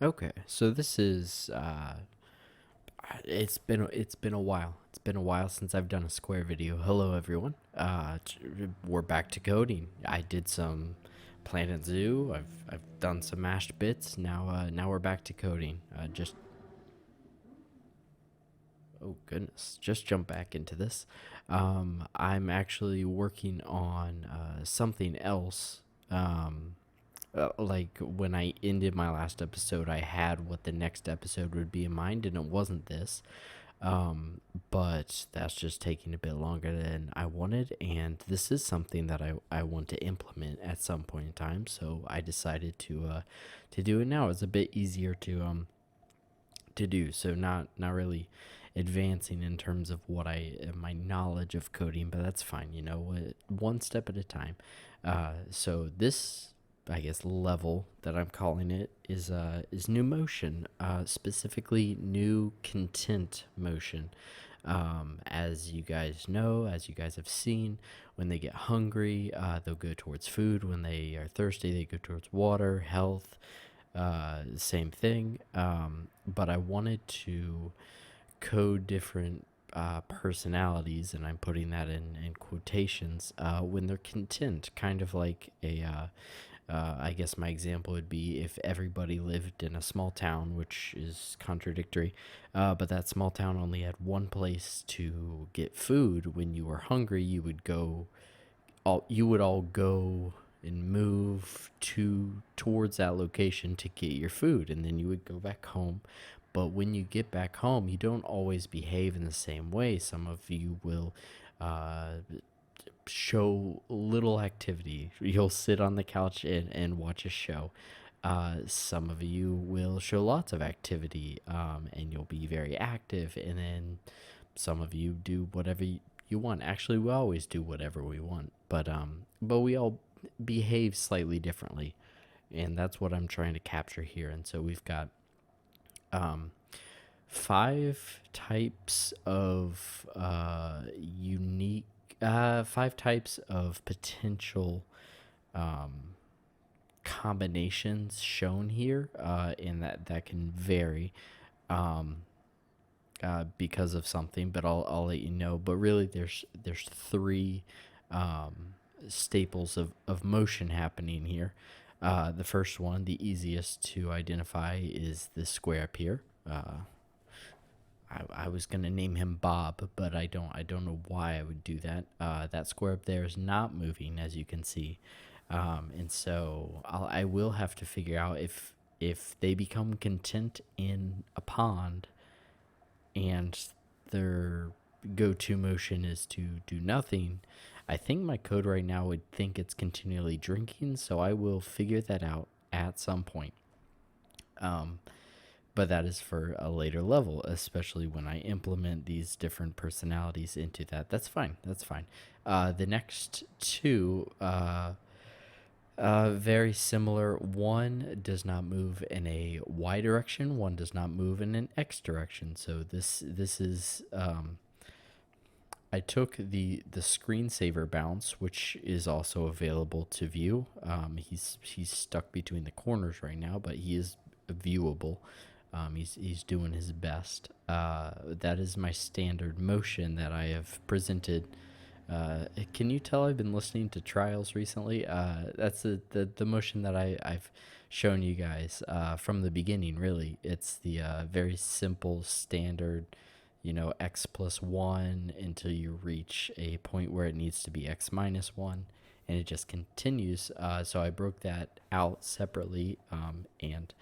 Okay, so this is it's been a while. It's been a while since I've done a Square video. Hello everyone. We're back to coding. I did some Planet Zoo. I've done some mashed bits. Now we're back to coding. Just oh goodness, just jump back into this. I'm actually working on something else. Like when I ended my last episode, I had what the next episode would be in mind, and it wasn't this. Um, but that's just taking a bit longer than I wanted, and this is something that I want to implement at some point in time. So I decided to do it now. It's a bit easier to do. So not really advancing in terms of what my knowledge of coding, but that's fine. One step at a time. So this, I guess, level that I'm calling it is new motion, specifically new content motion. As you guys know, as you guys have seen, when they get hungry, they'll go towards food. When they are thirsty, they go towards water, health, same thing. But I wanted to code different personalities, and I'm putting that in quotations, when they're content, kind of like I guess my example would be if everybody lived in a small town, which is contradictory, but that small town only had one place to get food. When you were hungry, you would all go and move towards that location to get your food, and then you would go back home. But when you get back home, you don't always behave in the same way. Some of you will uh, show little activity. You'll sit on the couch and watch a show. Some of you will show lots of activity, and you'll be very active. And then some of you do whatever you want. Actually, we always do whatever we want, but we all behave slightly differently, and that's what I'm trying to capture here. And so we've got um, five types of unique, five types of potential um, combinations shown here, and that can vary. Um, because of something, but I'll let you know. But really, there's three um, staples of motion happening here. The first one, the easiest to identify, is this square up here. I was gonna name him Bob, but I don't know why I would do that. That square up there is not moving, as you can see, and so I will have to figure out if they become content in a pond and their go-to motion is to do nothing. I think my code right now would think it's continually drinking, so I will figure that out at some point. Um, but that is for a later level, especially when I implement these different personalities into that. That's fine. That's fine. The next two, very similar. One does not move in a Y direction. One does not move in an X direction. So this is I took the screensaver bounce, which is also available to view. He's stuck between the corners right now, but he is viewable. He's doing his best. That is my standard motion that I have presented. Can you tell I've been listening to trials recently? That's the motion that I've shown you guys from the beginning. Really, it's the very simple standard, x plus 1 until you reach a point where it needs to be x minus 1, and it just continues. So I broke that out separately, and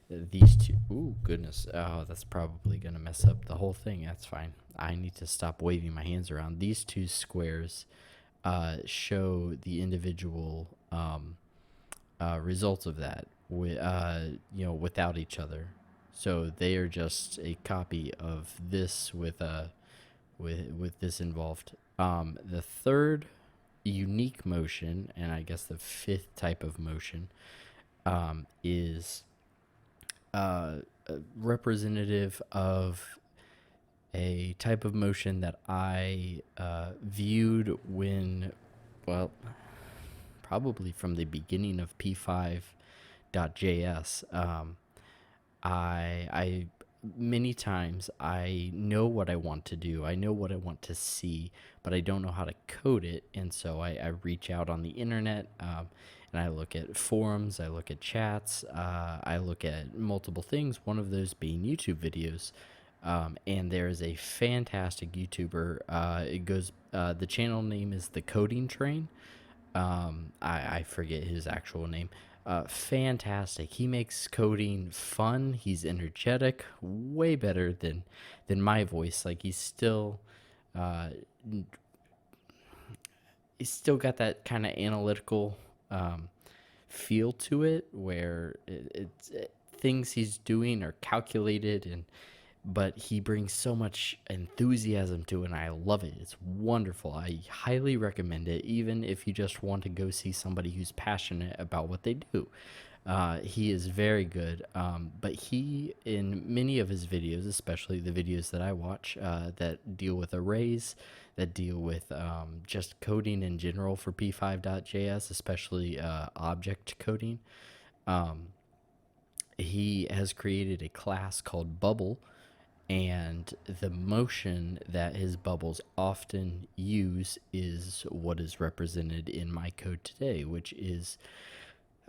these two, ooh goodness, oh, that's probably gonna mess up the whole thing. That's fine. I need to stop waving my hands around. These two squares show the individual results of that without each other. So they are just a copy of this with this involved. The third unique motion, and I guess the fifth type of motion, is representative of a type of motion that I viewed when, well, probably from the beginning of P5.JS. I many times I know what I want to do. I know what I want to see, but I don't know how to code it. And so I reach out on the internet, and I look at forums, I look at chats, I look at multiple things, one of those being YouTube videos. And there is a fantastic YouTuber. The channel name is The Coding Train. I forget his actual name. Fantastic. He makes coding fun. He's energetic, way better than my voice. Like uh, he's still got that kind of analytical um, feel to it, where things he's doing are calculated, but he brings so much enthusiasm to it, and I love it. It's wonderful. I highly recommend it, even if you just want to go see somebody who's passionate about what they do. He is very good, but he, in many of his videos, especially the videos that I watch that deal with arrays, that deal with just coding in general for P5.JS, especially object coding, um, he has created a class called Bubble, and the motion that his bubbles often use is what is represented in my code today, which is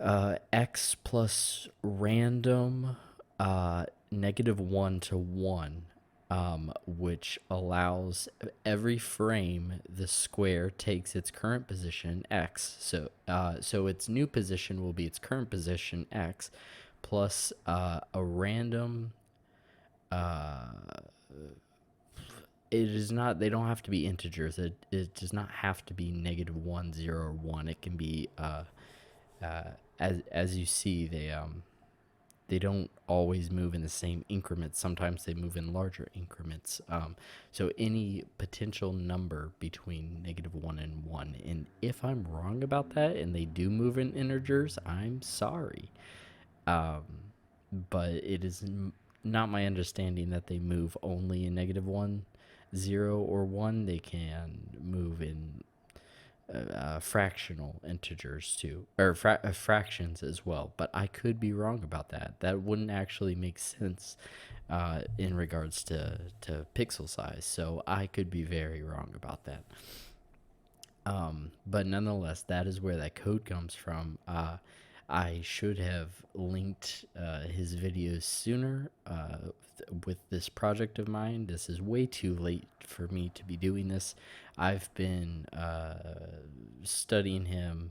x plus random -1 to 1, which allows every frame the square takes its current position x. So its new position will be its current position x plus a random. It is not. They don't have to be integers. It does not have to be -1, 0, or 1. It can be as you see, they don't always move in the same increments. Sometimes they move in larger increments. So any potential number between -1 and 1. And if I'm wrong about that, and they do move in integers, I'm sorry. Um, but it is not my understanding that they move only in -1, 0, or 1. They can move in fractional integers too, or fractions as well. But I could be wrong about that. That wouldn't actually make sense in regards to pixel size. So I could be very wrong about that. But nonetheless, that is where that code comes from. I should have linked his videos sooner with this project of mine. This is way too late for me to be doing this. I've been studying him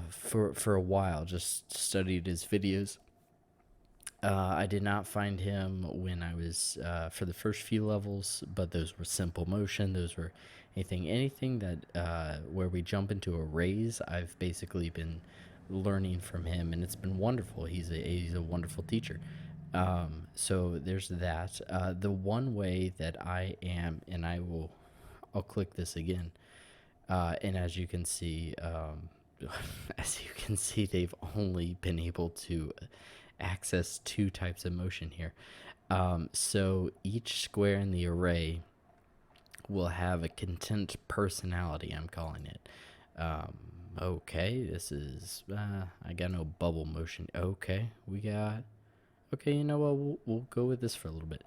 for a while, just studied his videos. I did not find him when I was for the first few levels, but those were simple motion. Those were anything that where we jump into arrays. I've basically been learning from him, and it's been wonderful. He's a wonderful teacher. So there's that. The one way that I am, and I'll click this again, and as you can see, as you can see, they've only been able to access two types of motion here. So each square in the array will have a content personality, I'm calling it. Okay, this is, I got no bubble motion. Okay, you know what, we'll go with this for a little bit.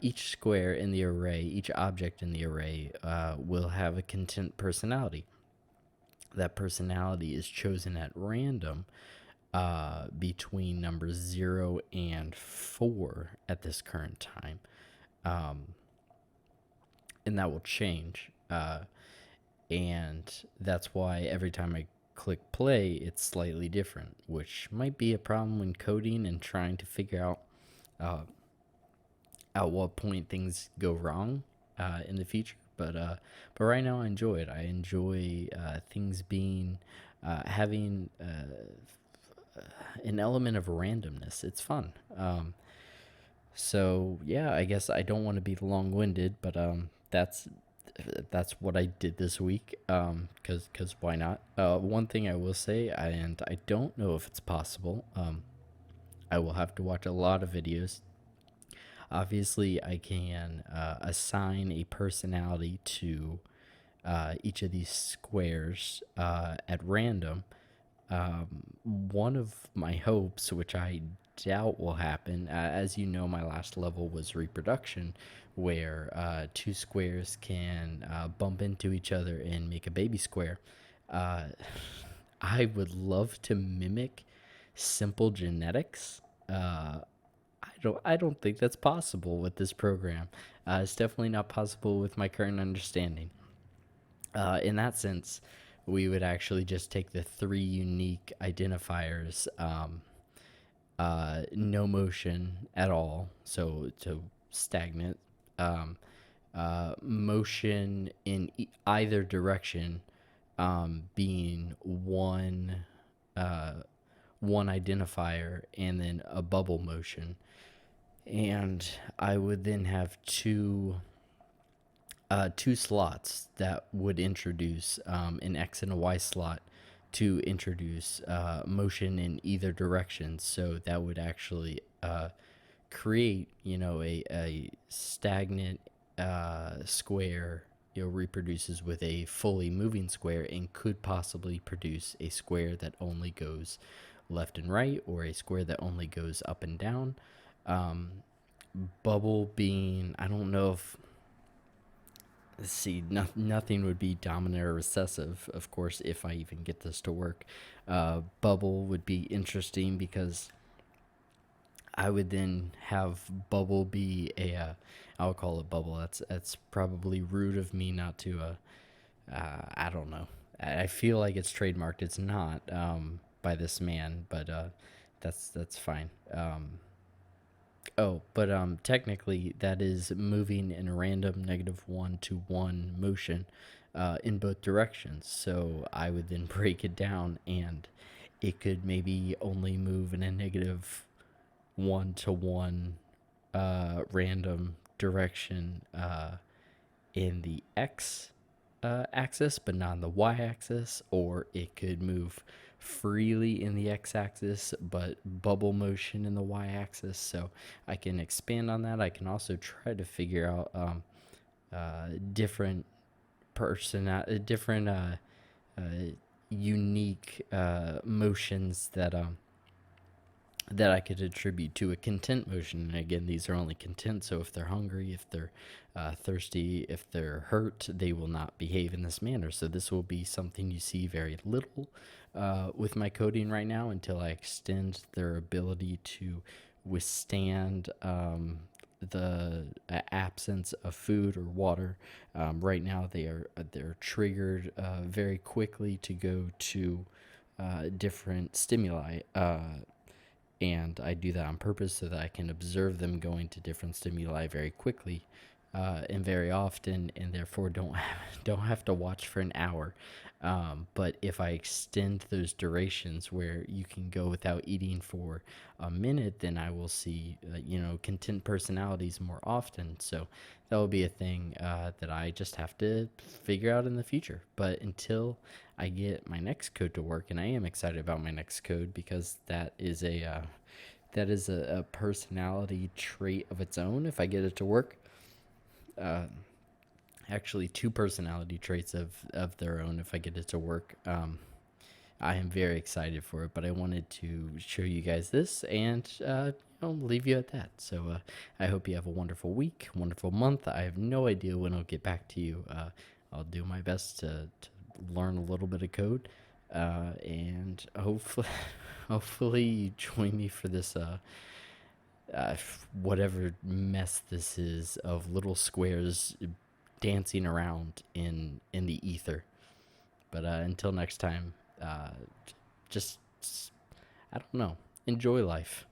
Each square in the array, each object in the array will have a content personality. That personality is chosen at random between numbers 0 and 4 at this current time. And that will change. And that's why every time I click play, it's slightly different, which might be a problem when coding and trying to figure out at what point things go wrong in the future. But right now I enjoy it. I enjoy things being having an element of randomness. It's fun. So yeah, I guess I don't want to be long-winded, but that's what I did this week. Cause why not? One thing I will say, and I don't know if it's possible. I will have to watch a lot of videos. Obviously, I can assign a personality to each of these squares at random, One of my hopes, which I doubt will happen, as you know, my last level was reproduction, where two squares can bump into each other and make a baby square. Uh, I would love to mimic simple genetics. Uh, I don't think that's possible with this program. It's definitely not possible with my current understanding. In that sense, we would actually just take the three unique identifiers, no motion at all, so stagnant, um, motion in either direction, being uh, one identifier, and then a bubble motion. And I would then have two slots that would introduce an X and a Y slot to introduce motion in either direction. So that would actually create, a stagnant square. Reproduces with a fully moving square and could possibly produce a square that only goes left and right, or a square that only goes up and down. Um, Bubble being, I don't know if, let's see, nothing would be dominant or recessive, of course, if I even get this to work. Bubble would be interesting because I would then have Bubble be I'll call it Bubble. That's probably rude of me not to. I don't know. I feel like it's trademarked. It's not by this man, but that's fine. But technically that is moving in a random -1 to 1 motion in both directions. So I would then break it down, and it could maybe only move in a -1 to 1 random direction in the X axis, but not in the Y axis, or it could move freely in the X axis, but bubble motion in the Y axis. So I can expand on that. I can also try to figure out different different uh, unique motions that I could attribute to a content motion. And again, these are only content. So if they're hungry, if they're thirsty, if they're hurt, they will not behave in this manner. So this will be something you see very little with my coding right now, until I extend their ability to withstand the absence of food or water. Right now, they're triggered very quickly to go to different stimuli. And I do that on purpose so that I can observe them going to different stimuli very quickly and very often, and therefore don't have to watch for an hour. But if I extend those durations where you can go without eating for a minute, then I will see content personalities more often. So that will be a thing that I just have to figure out in the future. But until I get my next code to work, and I am excited about my next code because that is a personality trait of its own. If I get it to work, uh, actually two personality traits of their own. If I get it to work, I am very excited for it. But I wanted to show you guys this and leave you at that. So I hope you have a wonderful week, wonderful month. I have no idea when I'll get back to you. I'll do my best to learn a little bit of code, and hopefully you join me for this whatever mess this is of little squares dancing around in the ether. But until next time, just I don't know. Enjoy life.